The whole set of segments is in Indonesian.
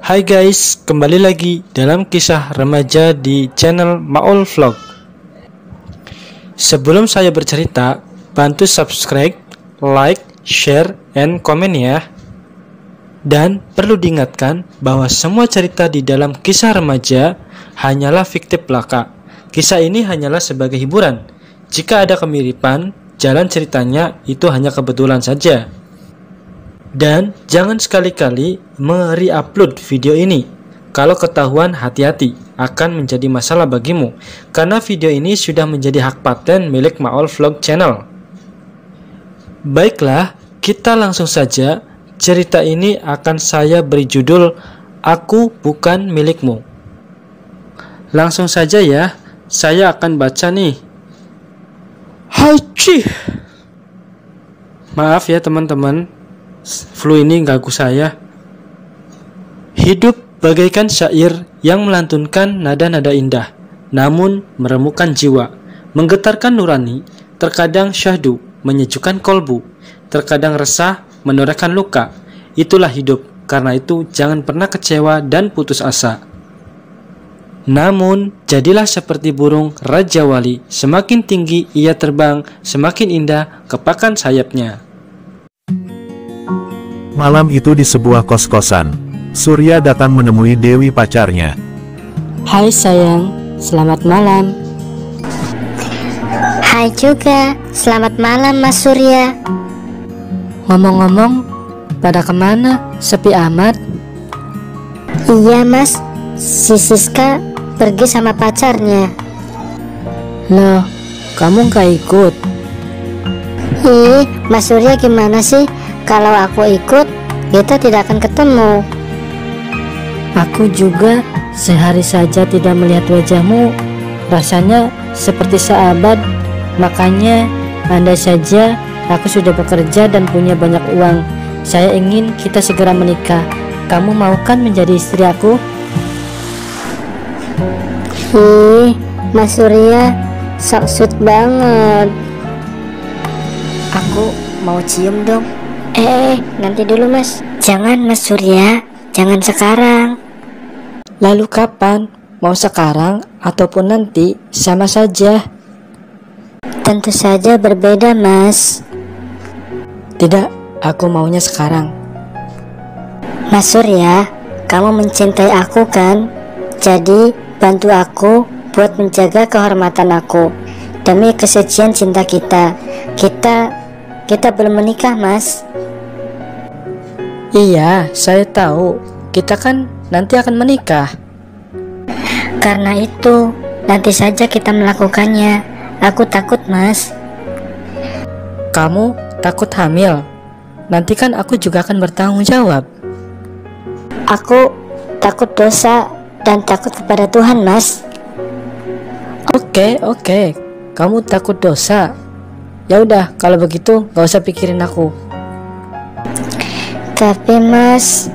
Hai guys, kembali lagi dalam kisah remaja di channel Maul Vlog. Sebelum saya bercerita, bantu subscribe, like, share, and komen ya. Dan perlu diingatkan bahwa semua cerita di dalam kisah remaja hanyalah fiktif belaka. Kisah ini hanyalah sebagai hiburan. Jika ada kemiripan, jalan ceritanya itu hanya kebetulan saja. Dan jangan sekali-kali me-re-upload video ini. Kalau ketahuan, hati-hati, akan menjadi masalah bagimu, karena video ini sudah menjadi hak paten milik Maul Vlog channel. Baiklah, kita langsung saja. Cerita ini akan saya beri judul Aku Bukan Milikmu. Langsung saja ya, saya akan baca nih. Haji. Maaf ya teman-teman, flu ini ganggu saya. Hidup bagaikan syair yang melantunkan nada-nada indah, namun meremukkan jiwa, menggetarkan nurani, terkadang syahdu, menyejukkan kolbu, terkadang resah, menorehkan luka. Itulah hidup, karena itu jangan pernah kecewa dan putus asa. Namun, jadilah seperti burung Raja Wali, semakin tinggi ia terbang, semakin indah kepakan sayapnya. Malam itu di sebuah kos-kosan, Surya datang menemui Dewi pacarnya. Hai sayang, selamat malam. Hai juga, selamat malam Mas Surya. Ngomong-ngomong, pada kemana? Sepi amat. Iya Mas, si Siska pergi sama pacarnya. Loh, kamu gak ikut? Ih, Mas Surya gimana sih? Kalau aku ikut, kita tidak akan ketemu. Aku juga sehari saja tidak melihat wajahmu. Rasanya seperti seabad. Makanya, andai saja aku sudah bekerja dan punya banyak uang, saya ingin kita segera menikah. Kamu mau kan menjadi istri aku? Ih, Mas Surya sok sweet banget. Aku mau cium dong. Nanti dulu Mas. Jangan Mas Surya, jangan sekarang. Lalu kapan? Mau sekarang ataupun nanti? Sama saja. Tentu saja berbeda Mas. Tidak, aku maunya sekarang. Mas Surya, kamu mencintai aku kan? Jadi bantu aku buat menjaga kehormatan aku demi kesucian cinta kita. Kita belum menikah Mas. Iya, saya tahu. Kita kan nanti akan menikah. Karena itu, nanti saja kita melakukannya. Aku takut Mas. Kamu takut hamil? Nanti kan aku juga akan bertanggung jawab. Aku takut dosa dan takut kepada Tuhan Mas. Oke. Kamu takut dosa. Ya udah, kalau begitu gak usah pikirin aku. Tapi Mas,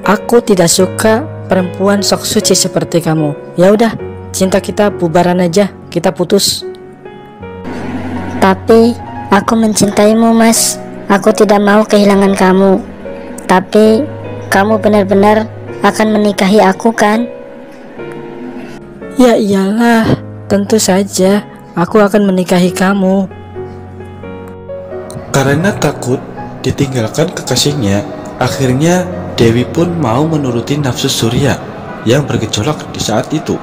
aku tidak suka perempuan sok suci seperti kamu. Ya udah, cinta kita bubaran aja, kita putus. tapi aku mencintaimu Mas. Aku tidak mau kehilangan kamu. Tapi kamu benar-benar akan menikahi aku kan? Ya iyalah, tentu saja aku akan menikahi kamu. Karena takut ditinggalkan kekasihnya, akhirnya Dewi pun mau menuruti nafsu Surya yang bergejolak di saat itu.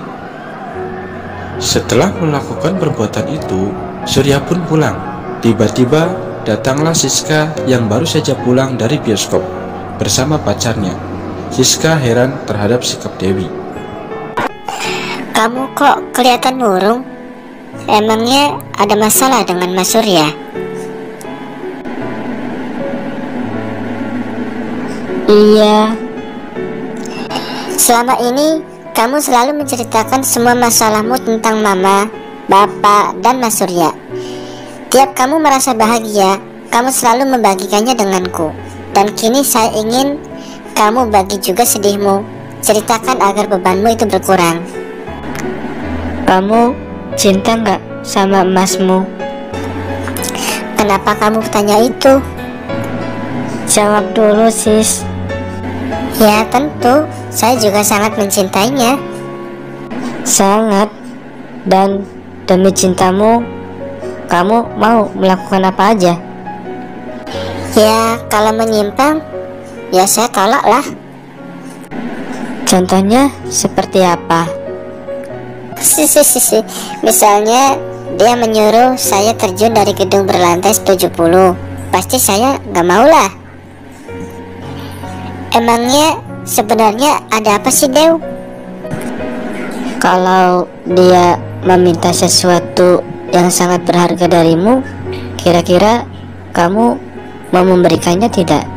Setelah melakukan perbuatan itu, Surya pun pulang. Tiba-tiba datanglah Siska yang baru saja pulang dari bioskop bersama pacarnya. Siska heran terhadap sikap Dewi. Kamu kok kelihatan murung? Emangnya ada masalah dengan Mas Surya? Iya. Selama ini kamu selalu menceritakan semua masalahmu tentang Mama, Bapak, dan Mas Surya. Tiap kamu merasa bahagia, kamu selalu membagikannya denganku. Dan kini saya ingin kamu bagi juga sedihmu. Ceritakan agar bebanmu itu berkurang. Kamu cinta nggak sama emasmu? Kenapa kamu bertanya itu? Jawab dulu, sis. Ya tentu, saya juga sangat mencintainya. Sangat. Dan demi cintamu, kamu mau melakukan apa aja? Ya kalau menyimpang, ya saya tolak lah. Contohnya seperti apa? Misalnya dia menyuruh saya terjun dari gedung berlantai 70, pasti saya nggak mau lah. Emangnya sebenarnya ada apa sih, Dew? Kalau dia meminta sesuatu yang sangat berharga darimu, kira-kira kamu mau memberikannya tidak?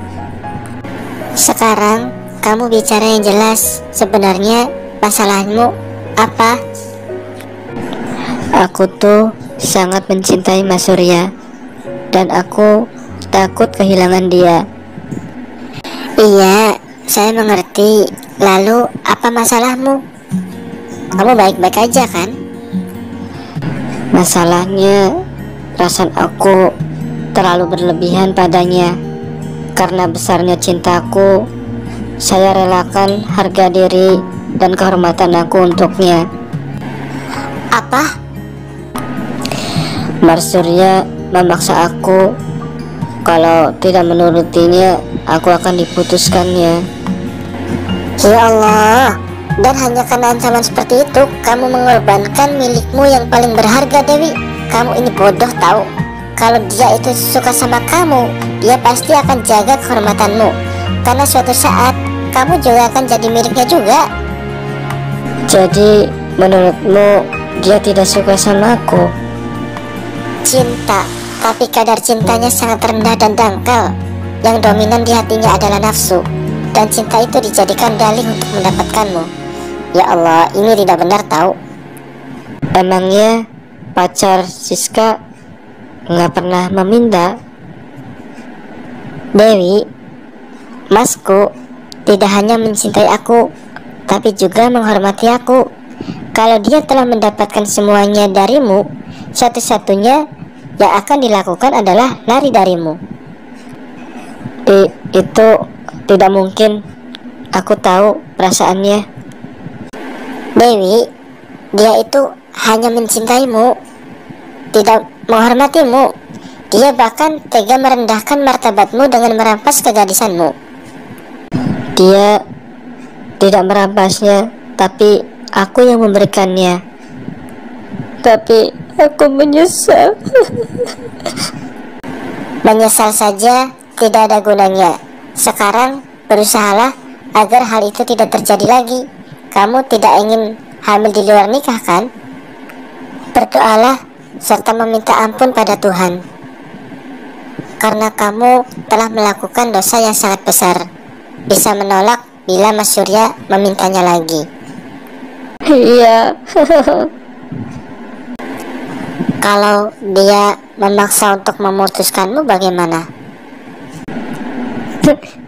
Sekarang kamu bicara yang jelas. Sebenarnya masalahmu apa? Aku tuh sangat mencintai Mas Surya, dan aku takut kehilangan dia. Iya, saya mengerti. Lalu apa masalahmu? Kamu baik-baik aja kan? Masalahnya, perasaan aku terlalu berlebihan padanya. Karena besarnya cintaku, saya relakan harga diri dan kehormatan aku untuknya. Apa? Mas Surya memaksa aku. Kalau tidak menurutinya, aku akan diputuskannya. Ya Allah, dan hanya karena ancaman seperti itu, kamu mengorbankan milikmu yang paling berharga, Dewi. Kamu ini bodoh tahu. Kalau dia itu suka sama kamu, dia pasti akan jaga kehormatanmu. Karena suatu saat, kamu juga akan jadi miliknya juga. Jadi, menurutmu dia tidak suka sama aku? Cinta, tapi kadar cintanya sangat rendah dan dangkal. Yang dominan di hatinya adalah nafsu, dan cinta itu dijadikan dalih untuk mendapatkanmu. Ya Allah, ini tidak benar tahu. Emangnya pacar Siska nggak pernah meminta? Dewi, Masku tidak hanya mencintai aku, tapi juga menghormati aku. Kalau dia telah mendapatkan semuanya darimu, satu-satunya yang akan dilakukan adalah lari darimu. Itu tidak mungkin. Aku tahu perasaannya. Dewi, dia itu hanya mencintaimu, tidak menghormatimu. Dia bahkan tega merendahkan martabatmu dengan merampas kegadisanmu. Dia tidak merampasnya, tapi aku yang memberikannya. Tapi aku menyesal. Menyesal saja tidak ada gunanya. Sekarang berusahalah agar hal itu tidak terjadi lagi. Kamu tidak ingin hamil di luar nikah kan? Berdoalah serta meminta ampun pada Tuhan, karena kamu telah melakukan dosa yang sangat besar. Bisa menolak bila Mas Surya memintanya lagi. Iya. Kalau dia memaksa untuk memutuskanmu bagaimana?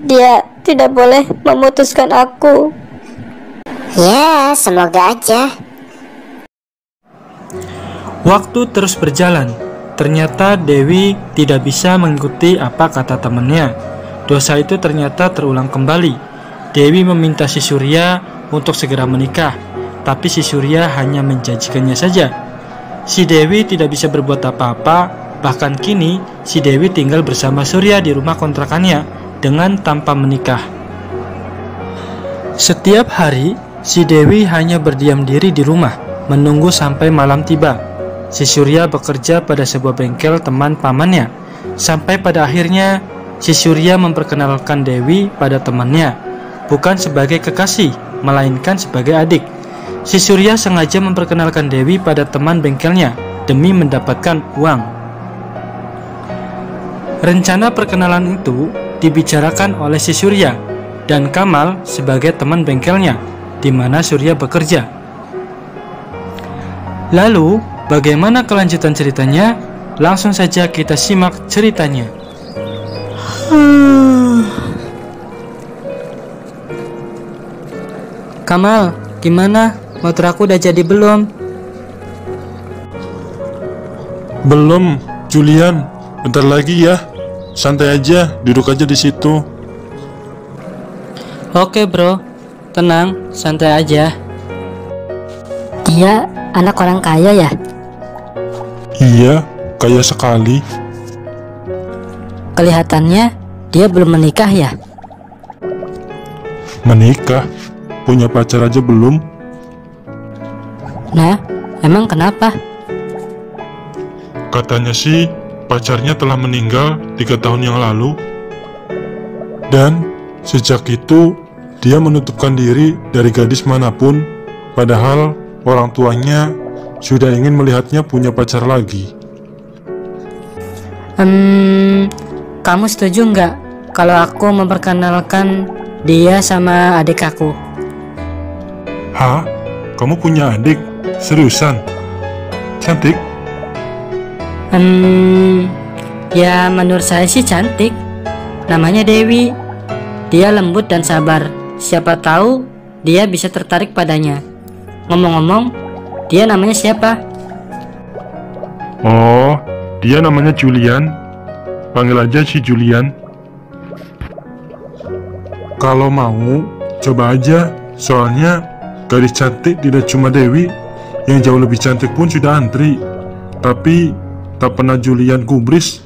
Dia tidak boleh memutuskan aku. Ya, semoga aja. Waktu terus berjalan. Ternyata Dewi tidak bisa mengikuti apa kata temannya. Dosa itu ternyata terulang kembali. Dewi meminta si Surya untuk segera menikah, tapi si Surya hanya menjanjikannya saja. Si Dewi tidak bisa berbuat apa-apa. Bahkan kini si Dewi tinggal bersama Surya di rumah kontrakannya dengan tanpa menikah. Setiap hari si Dewi hanya berdiam diri di rumah, menunggu sampai malam tiba. Si Surya bekerja pada sebuah bengkel teman pamannya. Sampai pada akhirnya si Surya memperkenalkan Dewi pada temannya, bukan sebagai kekasih, melainkan sebagai adik. Si Surya sengaja memperkenalkan Dewi pada teman bengkelnya demi mendapatkan uang. Rencana perkenalan itu dibicarakan oleh si Surya dan Kamal sebagai teman bengkelnya, di mana Surya bekerja. Lalu, bagaimana kelanjutan ceritanya? Langsung saja kita simak ceritanya. Kamal, gimana? Motor aku udah jadi belum? Belum, Julian. Bentar lagi ya. santai aja, duduk aja di situ. Oke bro, tenang, santai aja. Dia anak orang kaya ya? Iya, kaya sekali. Kelihatannya dia belum menikah ya? Menikah? Punya pacar aja belum? Nah, emang kenapa? Katanya sih pacarnya telah meninggal 3 tahun yang lalu. Dan sejak itu dia menutupkan diri dari gadis manapun, padahal orang tuanya sudah ingin melihatnya punya pacar lagi. Kamu setuju nggak kalau aku memperkenalkan dia sama adik aku? Hah? Kamu punya adik? Seriusan? Cantik? Ya menurut saya sih cantik. Namanya Dewi. Dia lembut dan sabar. Siapa tahu dia bisa tertarik padanya. Ngomong-ngomong, dia namanya siapa? Oh, dia namanya Julian. Panggil aja si Julian. Kalau mau, coba aja. Soalnya gadis cantik tidak cuma Dewi, yang jauh lebih cantik pun sudah antri. Tapi tak pernah Julian gubris.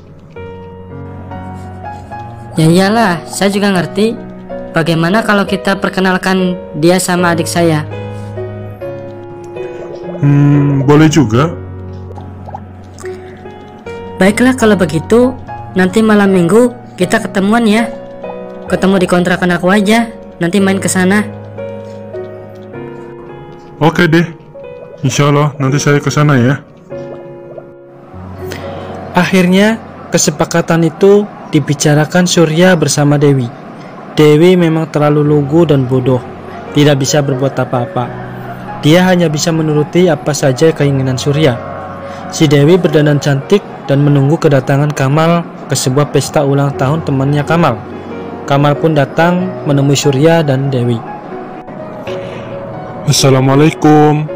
Ya iyalah, saya juga ngerti. Bagaimana kalau kita perkenalkan dia sama adik saya? Boleh juga. Baiklah kalau begitu, nanti malam minggu kita ketemuan ya. Ketemu di kontrakan aku aja, nanti main ke sana. Oke deh. Insya Allah nanti saya ke sana ya. Akhirnya, kesepakatan itu dibicarakan Surya bersama Dewi. Dewi memang terlalu lugu dan bodoh, tidak bisa berbuat apa-apa. Dia hanya bisa menuruti apa saja keinginan Surya. Si Dewi berdandan cantik dan menunggu kedatangan Kamal ke sebuah pesta ulang tahun temannya Kamal. Kamal pun datang menemui Surya dan Dewi. Assalamualaikum.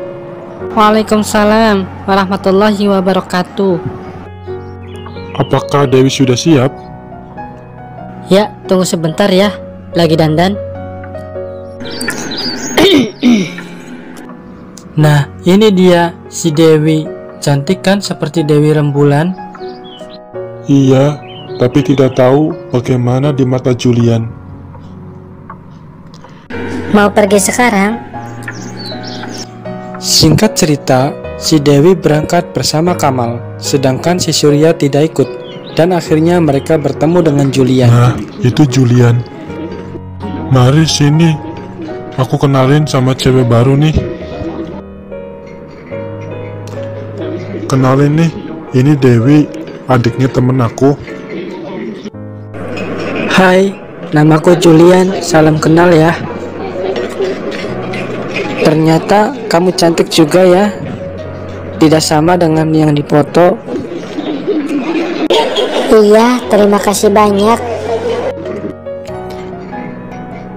Waalaikumsalam warahmatullahi wabarakatuh. Apakah Dewi sudah siap? Ya, tunggu sebentar ya, lagi dandan. Nah, ini dia si Dewi. Cantik kan seperti Dewi Rembulan? Iya, tapi tidak tahu bagaimana di mata Julian. Mau pergi sekarang? Singkat cerita, si Dewi berangkat bersama Kamal, sedangkan si Surya tidak ikut. Dan akhirnya mereka bertemu dengan Julian. Nah, itu Julian. Mari sini, aku kenalin sama cewek baru nih. Kenalin nih, ini Dewi, adiknya temen aku. Hai, namaku Julian, salam kenal ya. Ternyata kamu cantik juga ya. Tidak sama dengan yang dipoto. Iya, terima kasih banyak.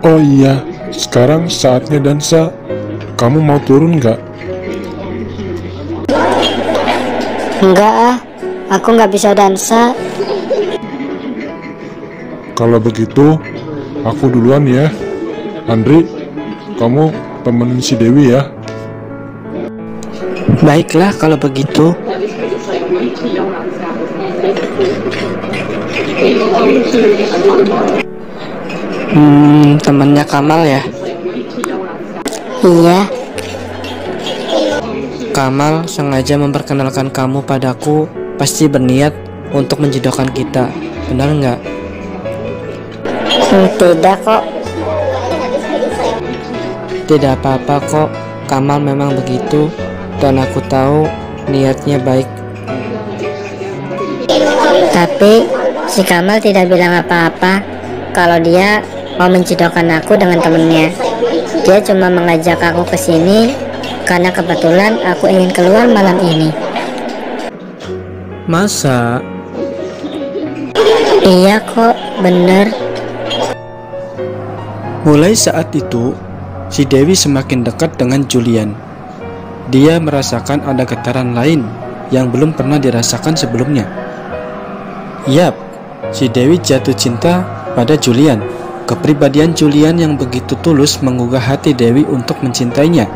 Oh iya, sekarang saatnya dansa. Kamu mau turun nggak? Enggak ah, aku nggak bisa dansa. Kalau begitu, aku duluan ya. Andri, kamu temenin si Dewi ya. Baiklah kalau begitu. Temannya Kamal ya? Iya, Kamal sengaja memperkenalkan kamu padaku, pasti berniat untuk menjodohkan kita, benar nggak? tidak kok. Tidak apa-apa kok, Kamal memang begitu, dan aku tahu niatnya baik. Tapi si Kamal tidak bilang apa-apa kalau dia mau menjodohkan aku dengan temennya. Dia cuma mengajak aku ke sini karena kebetulan aku ingin keluar malam ini. Masa? Iya kok, bener. Mulai saat itu, si Dewi semakin dekat dengan Julian. Dia merasakan ada getaran lain yang belum pernah dirasakan sebelumnya. Yap, si Dewi jatuh cinta pada Julian. Kepribadian Julian yang begitu tulus menggugah hati Dewi untuk mencintainya.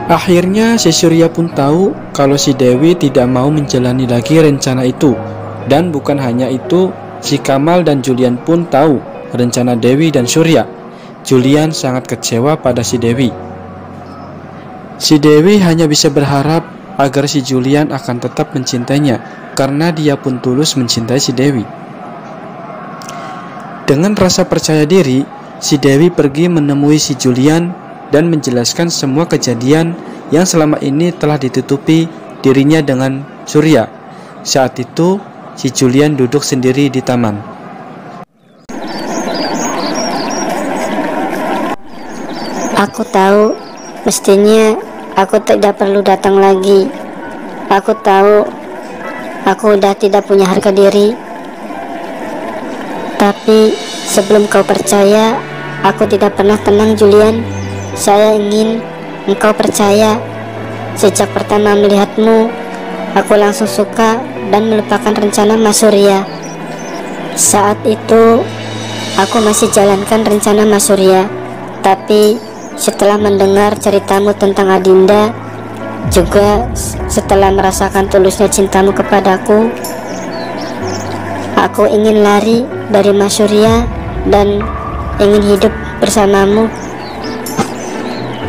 Akhirnya si Surya pun tahu kalau si Dewi tidak mau menjalani lagi rencana itu. Dan bukan hanya itu, si Kamal dan Julian pun tahu rencana Dewi dan Surya. Julian sangat kecewa pada si Dewi. Si Dewi hanya bisa berharap agar si Julian akan tetap mencintainya, karena dia pun tulus mencintai si Dewi. Dengan rasa percaya diri, si Dewi pergi menemui si Julian dan menjelaskan semua kejadian yang selama ini telah ditutupi dirinya dengan Surya. Saat itu, si Julian duduk sendiri di taman. Aku tahu, mestinya aku tidak perlu datang lagi. Aku tahu, aku udah tidak punya harga diri. Tapi sebelum kau percaya, aku tidak pernah tenang, Julian. Saya ingin engkau percaya. Sejak pertama melihatmu, aku langsung suka dan melupakan rencana Mas Surya. Saat itu, aku masih jalankan rencana Mas Surya. Tapi setelah mendengar ceritamu tentang Adinda, juga setelah merasakan tulusnya cintamu kepadaku, aku ingin lari dari Mas Surya dan ingin hidup bersamamu.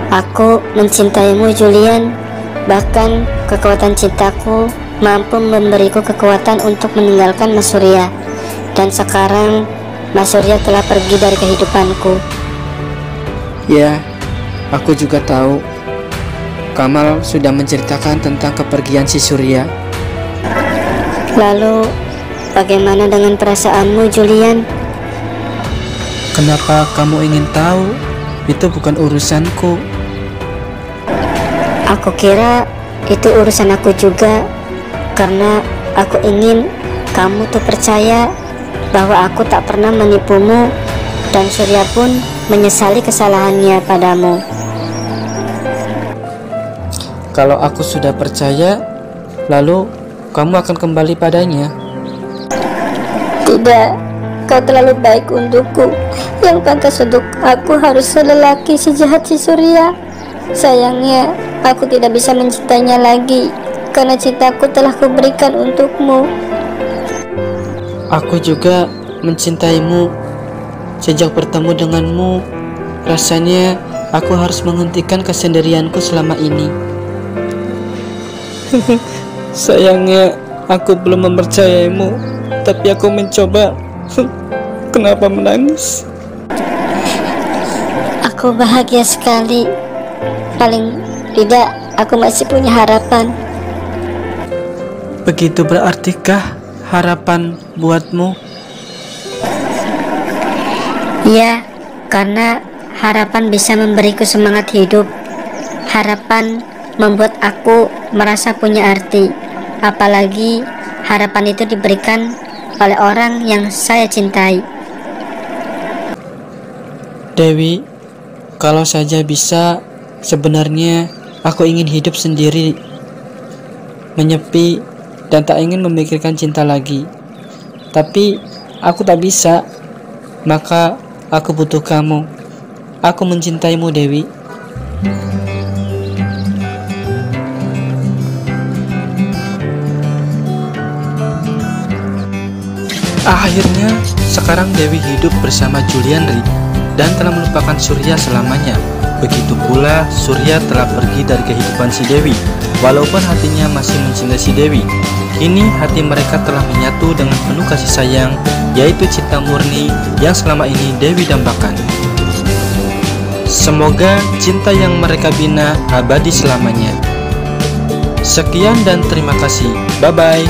Aku mencintaimu, Julian. Bahkan kekuatan cintaku mampu memberiku kekuatan untuk meninggalkan Mas Surya. Dan sekarang Mas Surya telah pergi dari kehidupanku. Ya, aku juga tahu. Kamal sudah menceritakan tentang kepergian si Surya. Lalu bagaimana dengan perasaanmu, Julian? Kenapa kamu ingin tahu? Itu bukan urusanku. Aku kira itu urusan aku juga, karena aku ingin kamu tuh percaya bahwa aku tak pernah menipumu, dan Surya pun menyesali kesalahannya padamu. Kalau aku sudah percaya, lalu kamu akan kembali padanya. Tidak, kau terlalu baik untukku. Yang pantas untuk aku harus lelaki sejahat si Surya. Sayangnya, aku tidak bisa mencintainya lagi, karena cintaku telah kuberikan untukmu. Aku juga mencintaimu. Sejak bertemu denganmu, rasanya aku harus menghentikan kesendirianku selama ini. Sayangnya, aku belum mempercayaimu, tapi aku mencoba. Kenapa menangis? Aku bahagia sekali. Paling tidak, aku masih punya harapan. Begitu berartikah harapan buatmu? Ya, karena harapan bisa memberiku semangat hidup. Harapan membuat aku merasa punya arti. Apalagi harapan itu diberikan oleh orang yang saya cintai. Dewi, kalau saja bisa, sebenarnya aku ingin hidup sendiri, menyepi, dan tak ingin memikirkan cinta lagi. Tapi aku tak bisa, maka aku butuh kamu. Aku mencintaimu, Dewi. Akhirnya, sekarang Dewi hidup bersama Julianri dan telah melupakan Surya selamanya. Begitu pula Surya telah pergi dari kehidupan si Dewi. Walaupun hatinya masih mencintai si Dewi, kini hati mereka telah menyatu dengan penuh kasih sayang, yaitu cinta murni yang selama ini Dewi dambakan. Semoga cinta yang mereka bina abadi selamanya. Sekian dan terima kasih. Bye-bye.